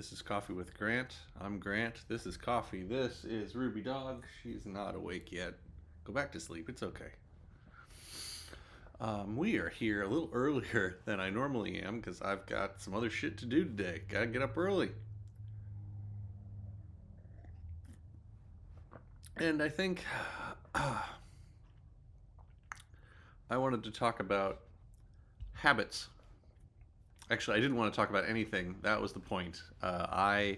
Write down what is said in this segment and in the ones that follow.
This is Coffee with Grant. I'm Grant. This is Coffee. This is Ruby Dog. She's not awake yet. Go back to sleep. It's okay. We are here a little earlier than I normally am because I've got some other shit to do today. Gotta get up early. And I think I wanted to talk about habits. Actually, I didn't want to talk about anything. That was the point. I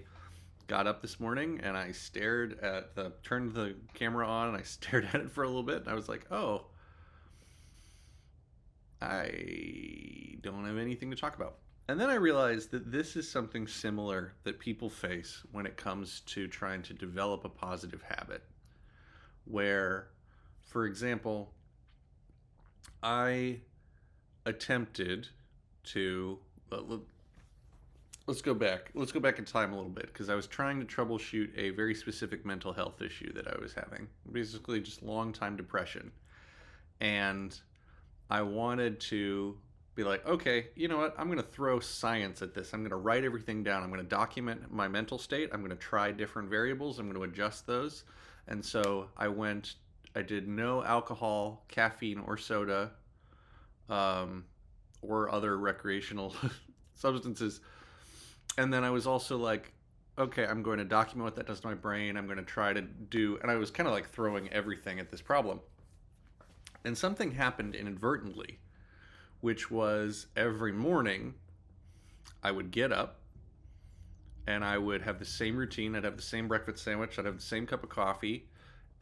got up this morning and I turned the camera on and I stared at it for a little bit and I was like, oh, I don't have anything to talk about. And then I realized that this is something similar that people face when it comes to trying to develop a positive habit. Where, for example, I attempted to let's go back. Let's go back in time a little bit because I was trying to troubleshoot a very specific mental health issue that I was having. Basically, just long time depression, and I wanted to be like, okay, you know what? I'm going to throw science at this. I'm going to write everything down. I'm going to document my mental state. I'm going to try different variables. I'm going to adjust those. And so I did no alcohol, caffeine, or soda, or other recreational substances. And then I was also like, okay, I'm going to document what that does to my brain. I'm going to try to do, and I was kind of like throwing everything at this problem. And something happened inadvertently, which was every morning I would get up and I would have the same routine. I'd have the same breakfast sandwich. I'd have the same cup of coffee.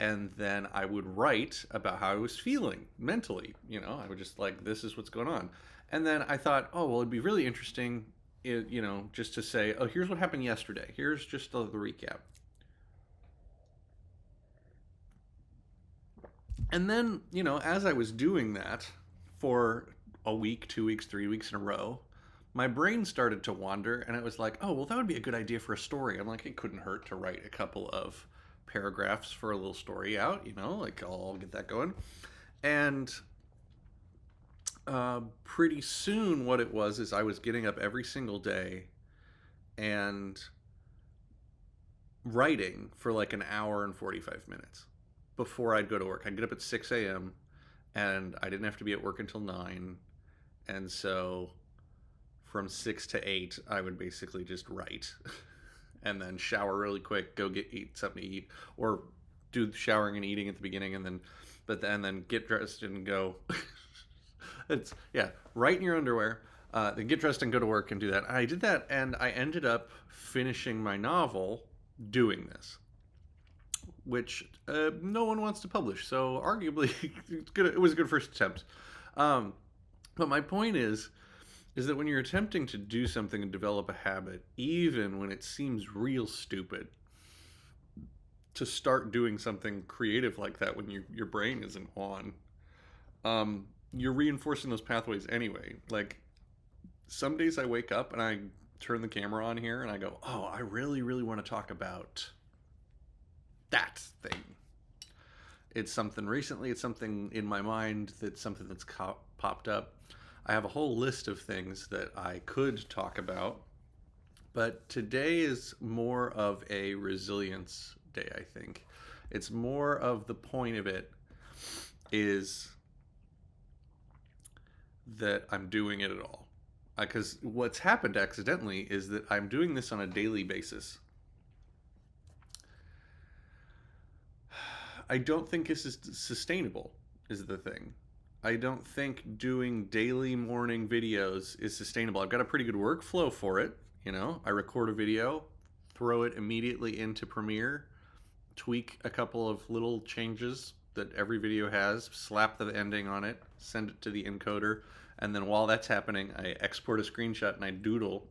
And then I would write about how I was feeling mentally. I would just like, this is what's going on. And then I thought, oh, well, it'd be really interesting, just to say, oh, here's what happened yesterday. Here's just the recap. And then, as I was doing that for a week, 2 weeks, 3 weeks in a row, my brain started to wander and it was like, oh, well, that would be a good idea for a story. I'm like, it couldn't hurt to write a couple of paragraphs for a little story out, like I'll get that going. And pretty soon what it was is I was getting up every single day and writing for like an hour and 45 minutes before I'd go to work. I'd get up at 6 a.m. and I didn't have to be at work until 9. And so from 6 to 8, I would basically just write and then shower really quick, go eat something to eat, or do the showering and eating at the beginning, and then get dressed and go. Write in your underwear, then get dressed and go to work and do that. And I did that, and I ended up finishing my novel doing this, which no one wants to publish. So arguably, it was a good first attempt. But my point is that when you're attempting to do something and develop a habit, even when it seems real stupid, to start doing something creative like that when your brain isn't on, you're reinforcing those pathways anyway. Like, some days I wake up and I turn the camera on here and I go, oh, I really, really want to talk about that thing. It's something recently, it's something in my mind, that's something that's popped up. I have a whole list of things that I could talk about, but today is more of a resilience day, I think. It's more of the point of it is that I'm doing it at all. Because what's happened accidentally is that I'm doing this on a daily basis. I don't think this is sustainable, is the thing. I don't think doing daily morning videos is sustainable. I've got a pretty good workflow for it. I record a video, throw it immediately into Premiere, tweak a couple of little changes that every video has, slap the ending on it, send it to the encoder, and then while that's happening, I export a screenshot and I doodle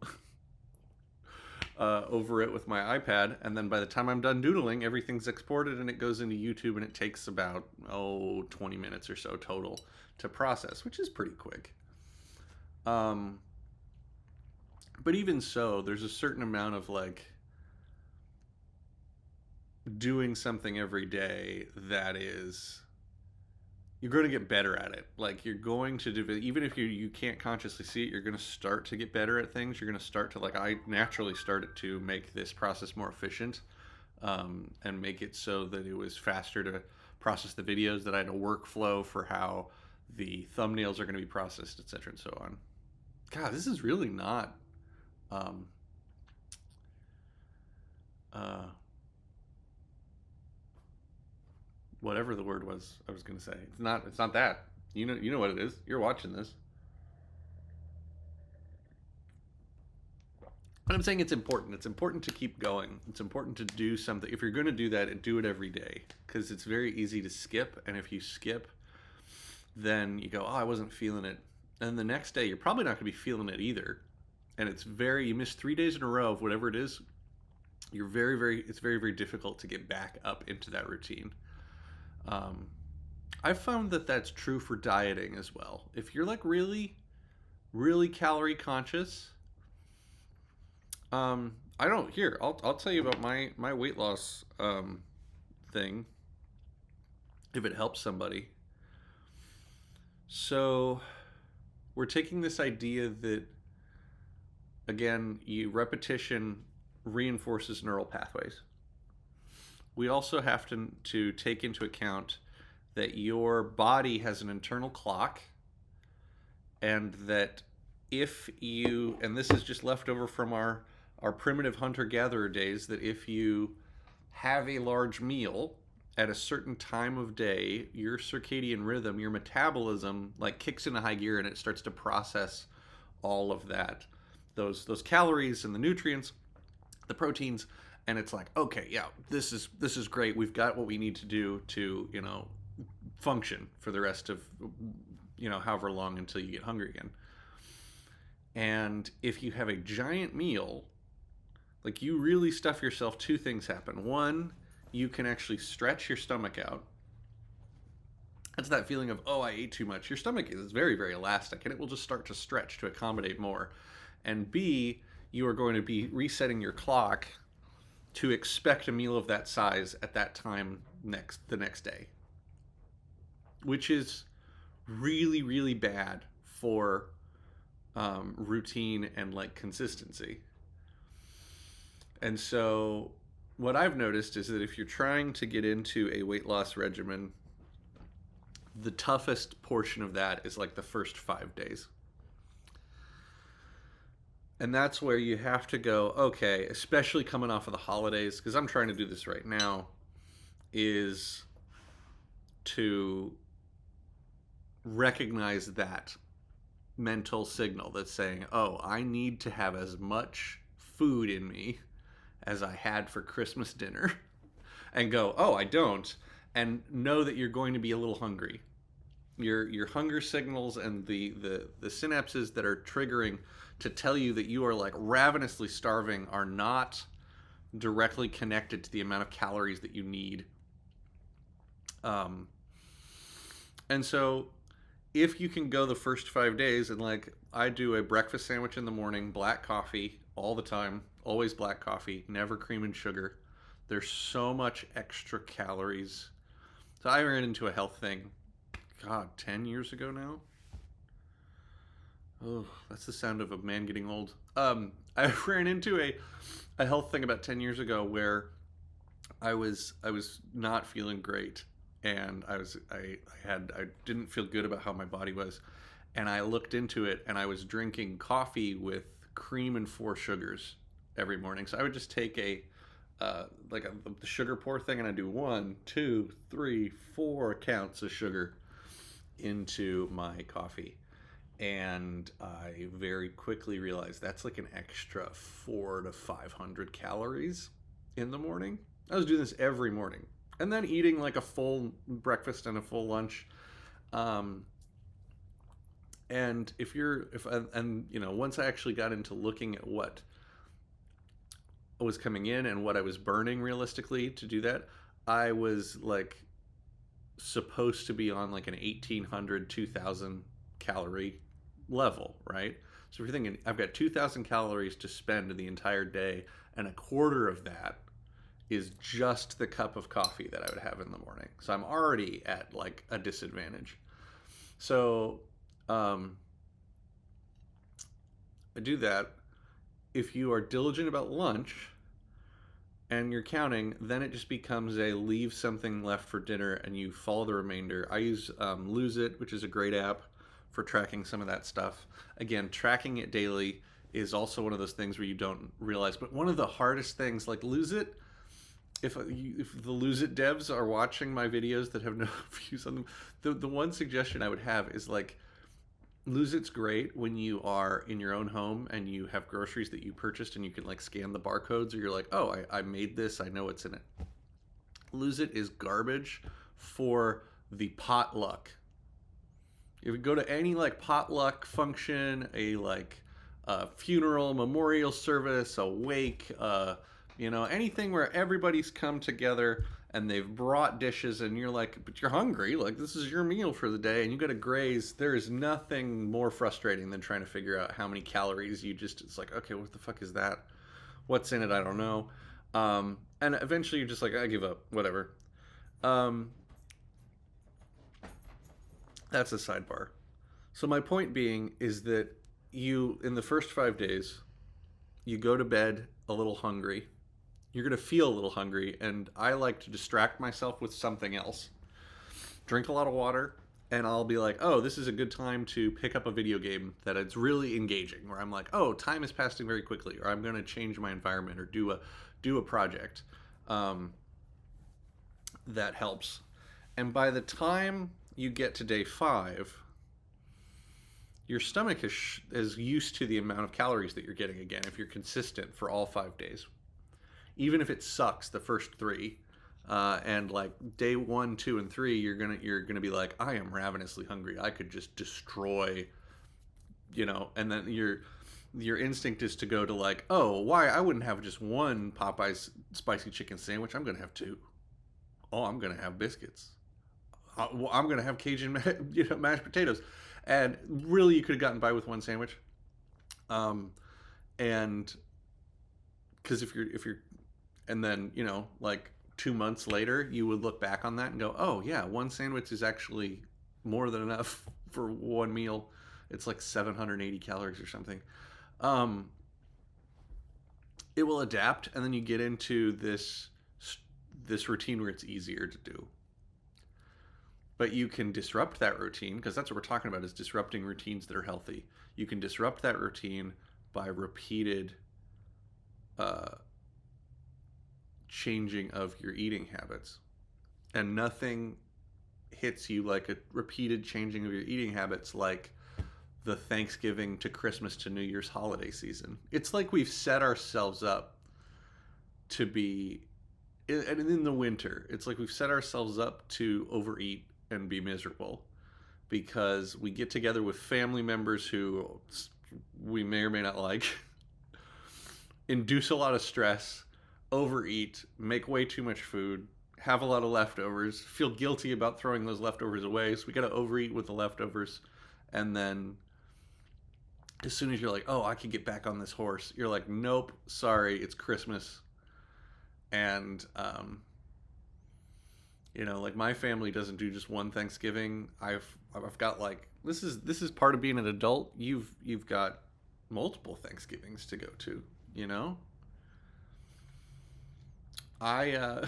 over it with my iPad, and then by the time I'm done doodling, everything's exported and it goes into YouTube, and it takes about 20 minutes or so total to process, which is pretty quick. But even so, there's a certain amount of like doing something every day that is, you're going to get better at it. Like you're going to do, even if you can't consciously see it, you're going to start to get better at things. You're going to start to, like, I naturally started to make this process more efficient, and make it so that it was faster to process the videos, that I had a workflow for how the thumbnails are going to be processed, etc., and so on. God, this is really not, um, uh, whatever the word was I was going to say. It's not. It's not that. You know what it is. You're watching this. But I'm saying it's important. It's important to keep going. It's important to do something. If you're going to do that, and do it every day, because it's very easy to skip. And if you skip, then you go, oh, I wasn't feeling it. And the next day, you're probably not going to be feeling it either. And you miss 3 days in a row of whatever it is. It's very, very difficult to get back up into that routine. Um, I've found that that's true for dieting as well. If you're like really, really calorie conscious, I don't. Here, I'll tell you about my weight loss thing, if it helps somebody. So we're taking this idea that, again, repetition reinforces neural pathways. We also have to take into account that your body has an internal clock, and that if you, and this is just left over from our primitive hunter-gatherer days, that if you have a large meal at a certain time of day, your circadian rhythm, your metabolism, like, kicks into high gear, and it starts to process all of that, those calories and the nutrients, the proteins, and it's like, okay, yeah, this is great. We've got what we need to do to, function for the rest of, however long, until you get hungry again. And if you have a giant meal, like, you really stuff yourself, two things happen. One, you can actually stretch your stomach out. That's that feeling of, oh, I ate too much. Your stomach is very, very elastic, and it will just start to stretch to accommodate more. And B, you are going to be resetting your clock to expect a meal of that size at that time the next day, which is really, really bad for routine and, like, consistency. And so what I've noticed is that if you're trying to get into a weight loss regimen, the toughest portion of that is like the first 5 days. And that's where you have to go, okay, especially coming off of the holidays, because I'm trying to do this right now, is to recognize that mental signal that's saying, oh, I need to have as much food in me as I had for Christmas dinner, and go, oh, I don't, and know that you're going to be a little hungry. Your hunger signals and the synapses that are triggering to tell you that you are, like, ravenously starving are not directly connected to the amount of calories that you need. And so if you can go the first 5 days, and, like, I do a breakfast sandwich in the morning, black coffee all the time, always black coffee, never cream and sugar. There's so much extra calories. So I ran into a health thing, God, 10 years ago now. Oh, that's the sound of a man getting old. I ran into a health thing about 10 years ago where I was not feeling great, and I didn't feel good about how my body was, and I looked into it, and I was drinking coffee with cream and 4 sugars every morning. So I would just take the sugar pour thing, and I do 1, 2, 3, 4 counts of sugar into my coffee. And I very quickly realized that's like an extra 400 to 500 calories in the morning. I was doing this every morning, and then eating like a full breakfast and a full lunch. And once I actually got into looking at what was coming in and what I was burning realistically to do that, I was like supposed to be on like an 1,800, 2,000 calorie level, right? So if you're thinking, I've got 2,000 calories to spend in the entire day, and a quarter of that is just the cup of coffee that I would have in the morning. So I'm already at like a disadvantage. So um, I do that. If you are diligent about lunch and you're counting, then it just becomes a leave something left for dinner and you follow the remainder. I use Lose It, which is a great app for tracking some of that stuff. Again, tracking it daily is also one of those things where you don't realize. But one of the hardest things, like Lose It, if the Lose It devs are watching my videos that have no views on them, the one suggestion I would have is like Lose It's great when you are in your own home and you have groceries that you purchased and you can like scan the barcodes or you're like, oh, I made this, I know what's in it. Lose It is garbage for the potluck. If you go to any like potluck function, a like funeral, memorial service, a wake, anything where everybody's come together and they've brought dishes and you're like, but you're hungry, like this is your meal for the day and you got to graze. There is nothing more frustrating than trying to figure out how many calories you just, it's like, okay, what the fuck is that? What's in it? I don't know. And eventually you're just like, I give up, whatever. Um, that's a sidebar. So my point being is that you in the first 5 days you go to bed a little hungry. You're gonna feel a little hungry, and I like to distract myself with something else. Drink a lot of water, and I'll be like, oh, this is a good time to pick up a video game that it's really engaging. Where I'm like, oh, time is passing very quickly, or I'm gonna change my environment or do a project. Um, that helps. And by the time you get to day 5, your stomach is used to the amount of calories that you're getting again if you're consistent for all 5 days. Even if it sucks the first three, and like day 1, 2, and 3, you're gonna be like, I am ravenously hungry. I could just destroy, and then your instinct is to go to like, oh, why I wouldn't have just one Popeyes spicy chicken sandwich. I'm gonna have two. Oh, I'm gonna have biscuits. Well, I'm gonna have Cajun mashed potatoes, and really you could have gotten by with one sandwich. Um, and because if you're and then like 2 months later you would look back on that and go, oh yeah, one sandwich is actually more than enough for one meal. It's like 780 calories or something. um, it will adapt, and then you get into this routine where it's easier to do. But you can disrupt that routine, because that's what we're talking about, is disrupting routines that are healthy. You can disrupt that routine by repeated uh, changing of your eating habits. And nothing hits you like a repeated changing of your eating habits like the Thanksgiving to Christmas to New Year's holiday season. It's like we've set ourselves up to be, and in the winter, it's like we've set ourselves up to overeat and be miserable because we get together with family members who we may or may not like, induce a lot of stress, overeat, make way too much food, have a lot of leftovers, feel guilty about throwing those leftovers away. So we got to overeat with the leftovers. And then as soon as you're like, oh, I could get back on this horse, you're like, nope, sorry, it's Christmas. And, like my family doesn't do just one Thanksgiving. I've got like, this is part of being an adult. You've got multiple Thanksgivings to go to, you know? I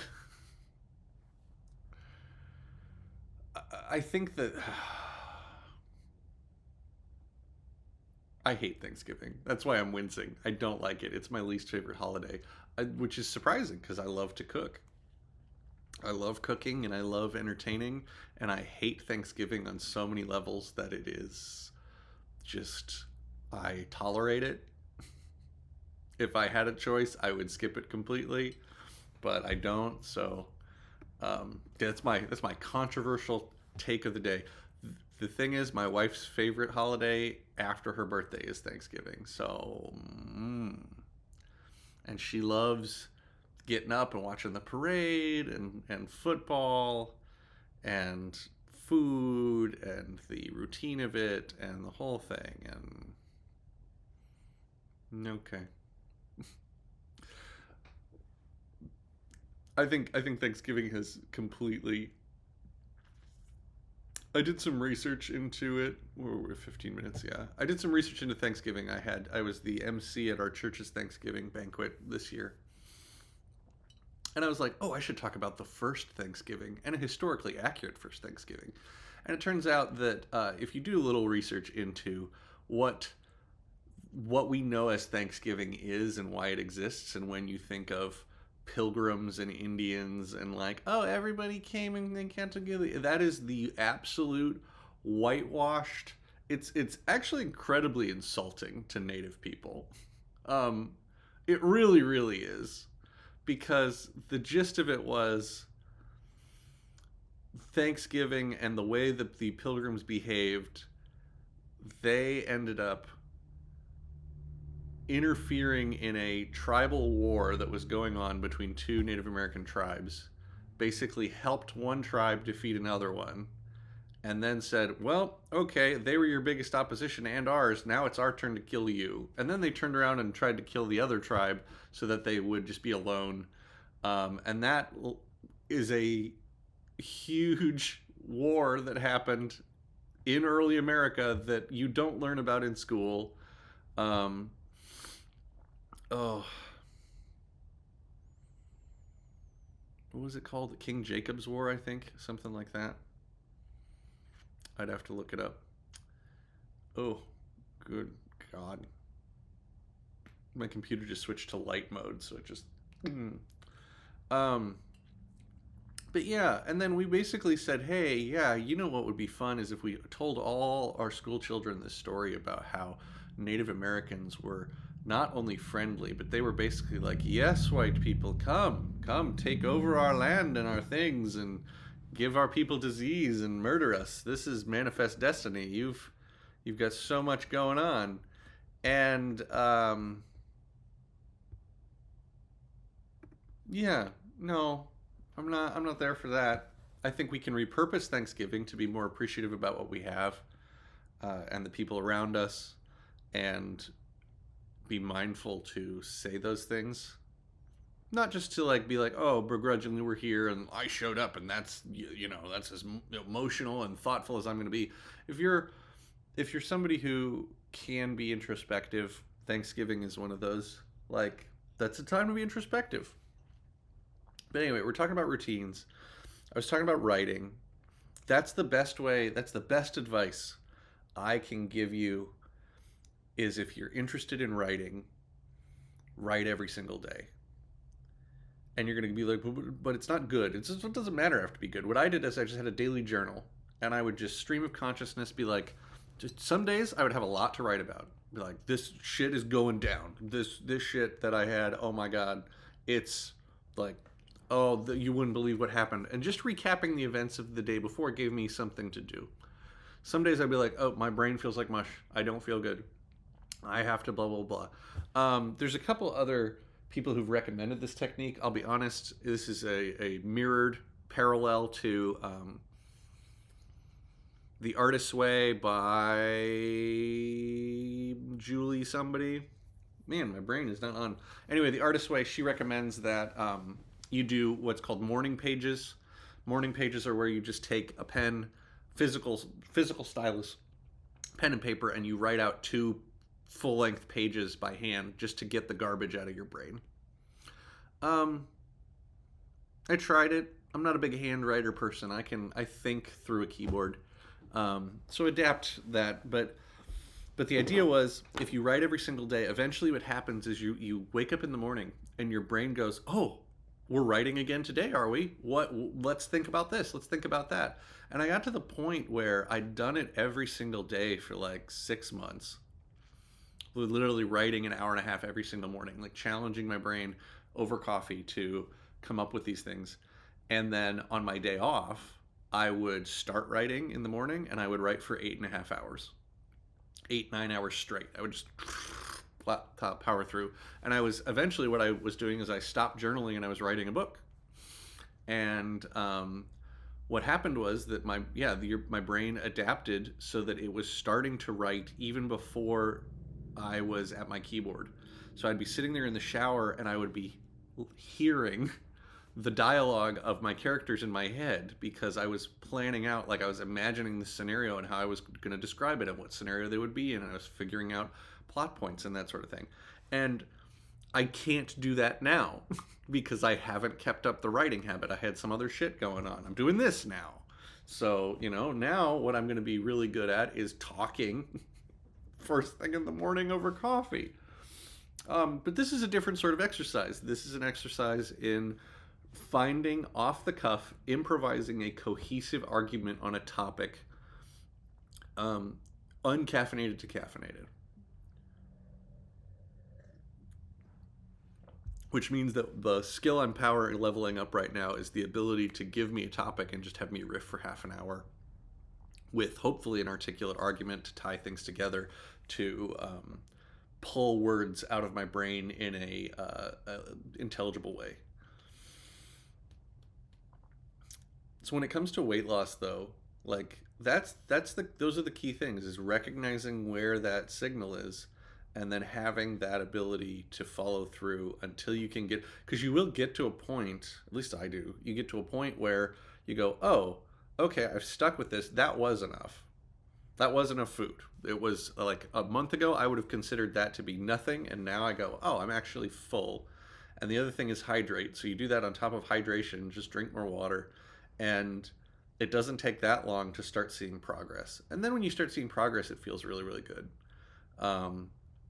I think that I hate Thanksgiving. That's why I'm wincing. I don't like it. It's my least favorite holiday, which is surprising because I love to cook. I love cooking and I love entertaining, and I hate Thanksgiving on so many levels that it is just, I tolerate it. If I had a choice, I would skip it completely, but I don't. So that's my controversial take of the day. The thing is, my wife's favorite holiday after her birthday is Thanksgiving. So, and she loves getting up and watching the parade and football and food and the routine of it and the whole thing. And okay, I think Thanksgiving has completely I did some research into it. We're 15 minutes, yeah. I did some research into Thanksgiving. I was the MC at our church's Thanksgiving banquet this year. And I was like, oh, I should talk about the first Thanksgiving and a historically accurate first Thanksgiving. And it turns out that if you do a little research into what what we know as Thanksgiving is and why it exists, and when you think of pilgrims and Indians and like, oh, everybody came and they came together, that is the absolute whitewashed. It's actually incredibly insulting to Native people. Um, it really, really is, because the gist of it was Thanksgiving and the way that the pilgrims behaved. They ended up interfering in a tribal war that was going on between two Native American tribes, basically helped one tribe defeat another one, and then said, well, okay, they were your biggest opposition and ours. Now it's our turn to kill you. And then they turned around and tried to kill the other tribe so that they would just be alone. And that is a huge war that happened in early America that you don't learn about in school. Um, oh, what was it called? The King Jacob's War, I think, something like that. I'd have to look it up. Oh, good God! My computer just switched to light mode, so it just. Um, but yeah, and then we basically said, hey, yeah, you know what would be fun is if we told all our school children this story about how Native Americans were not only friendly, but they were basically like, yes, white people, come, take over our land and our things and give our people disease and murder us. This is manifest destiny. You've got so much going on. And yeah, no, I'm not there for that. I think we can repurpose Thanksgiving to be more appreciative about what we have, and the people around us, and be mindful to say those things. Not just to like be like, oh, begrudgingly we're here and I showed up and that's that's as emotional and thoughtful as I'm going to be. If you're somebody who can be introspective, Thanksgiving is one of those. Like, that's a time to be introspective. But anyway, we're talking about routines. I was talking about writing. That's the best way, that's the best advice I can give you, is if you're interested in writing, write every single day. And you're going to be like, but it's not good. It doesn't matter have to be good. What I did is I just had a daily journal, and I would just stream of consciousness be like, just some days I would have a lot to write about. Be like, this shit is going down. This shit that I had, oh my God, it's like, oh, you wouldn't believe what happened. And just recapping the events of the day before gave me something to do. Some days I'd be like, oh, my brain feels like mush. I don't feel good. I have to blah, blah, blah. There's a couple other people who've recommended this technique. I'll be honest, this is a mirrored parallel to The Artist's Way by Julie somebody. Man, my brain is not on. Anyway, The Artist's Way, she recommends that you do what's called morning pages. Morning pages are where you just take a pen, physical stylus, pen and paper, and you write out 2 full-length pages by hand just to get the garbage out of your brain. I tried it. I'm not a big handwriter person. I think through a keyboard. So adapt that, but the idea was, if you write every single day, eventually what happens is you wake up in the morning and your brain goes, oh, we're writing again today, are we? Let's think about this. Let's think about that. And I got to the point where I'd done it every single day for like 6 months. Literally writing an hour and a half every single morning, like challenging my brain over coffee to come up with these things. And then on my day off, I would start writing in the morning and I would write for 8.5 hours, 8-9 hours straight. I would just power through. And I was eventually, what I was doing is I stopped journaling and I was writing a book. And what happened was that my brain adapted so that it was starting to write even before I was at my keyboard. So I'd be sitting there in the shower and I would be hearing the dialogue of my characters in my head because I was planning out, like I was imagining the scenario and how I was going to describe it and what scenario they would be in, and I was figuring out plot points and that sort of thing. And I can't do that now because I haven't kept up the writing habit. I had some other shit going on. I'm doing this now. So, now what I'm going to be really good at is talking first thing in the morning over coffee. But this is a different sort of exercise. This is an exercise in finding off the cuff, improvising a cohesive argument on a topic, uncaffeinated to caffeinated. Which means that the skill I'm power leveling up right now is the ability to give me a topic and just have me riff for half an hour with hopefully an articulate argument to tie things together, to pull words out of my brain in a intelligible way. So when it comes to weight loss, though, like those are the key things: is recognizing where that signal is, and then having that ability to follow through until you can get, because you will get to a point, at least I do, you get to a point where you go, oh, okay, I've stuck with this. That was enough. That was enough food. It was like a month ago, I would have considered that to be nothing. And now I go, oh, I'm actually full. And the other thing is hydrate. So you do that on top of hydration, just drink more water. And it doesn't take that long to start seeing progress. And then when you start seeing progress, it feels really, really good.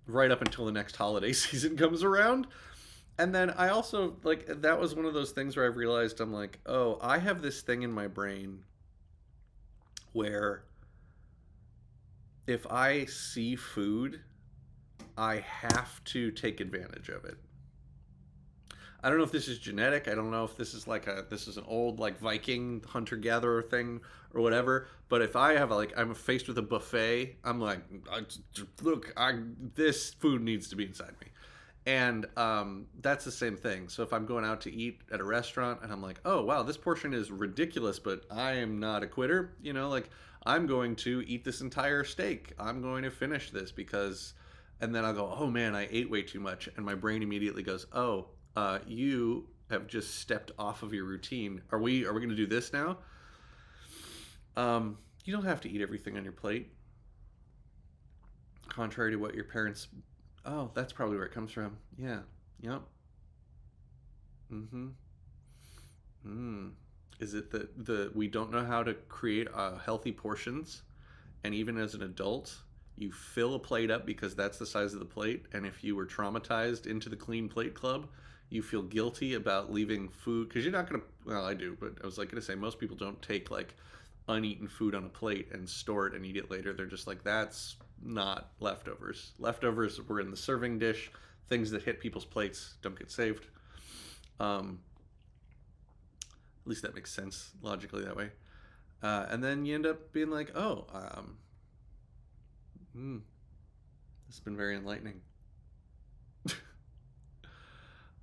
Right up until the next holiday season comes around. And then I also, like, that was one of those things where I've realized, I'm like, oh, I have this thing in my brain where if I see food, I have to take advantage of it. I don't know if this is genetic. I don't know if this is this is an old like Viking hunter gatherer thing or whatever. But if I have I'm faced with a buffet, I'm like, look, this food needs to be inside me, and that's the same thing. So if I'm going out to eat at a restaurant and I'm like, oh wow, this portion is ridiculous, but I am not a quitter. I'm going to eat this entire steak. I'm going to finish this because, and then I'll go, oh man, I ate way too much, and my brain immediately goes, oh. You have just stepped off of your routine. Are we going to do this now? You don't have to eat everything on your plate. Contrary to what your parents... Oh, that's probably where it comes from. Yeah. Yep. Mm-hmm. Is it that we don't know how to create healthy portions, and even as an adult, you fill a plate up because that's the size of the plate, and if you were traumatized into the clean plate club, you feel guilty about leaving food because you're not going to, well, I do, but I was going to say most people don't take uneaten food on a plate and store it and eat it later. They're just like, that's not leftovers. Leftovers were in the serving dish. Things that hit people's plates don't get saved. At least that makes sense logically that way. And then you end up being like, oh, this has been very enlightening.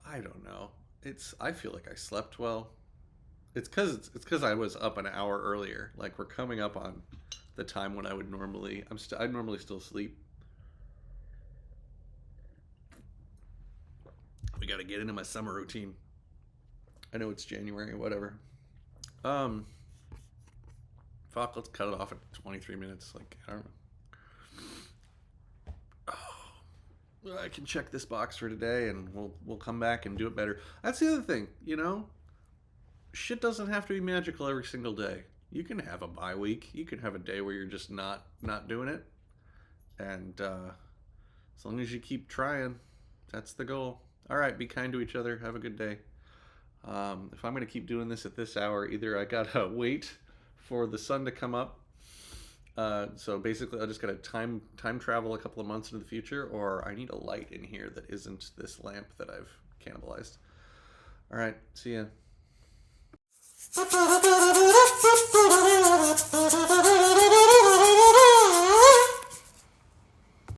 I don't know. I feel like I slept well. It's because I was up an hour earlier. Like we're coming up on the time when I would normally I'd normally still sleep. We got to get into my summer routine. I know it's January or whatever. Fuck, let's cut it off at 23 minutes. I don't know. I can check this box for today and we'll come back and do it better. That's the other thing, shit doesn't have to be magical every single day. You can have a bye week. You can have a day where you're just not doing it. And as long as you keep trying, that's the goal. All right, be kind to each other. Have a good day. If I'm going to keep doing this at this hour, either I got to wait for the sun to come up. So basically, I just got to time travel a couple of months into the future, or I need a light in here that isn't this lamp that I've cannibalized. All right, see ya.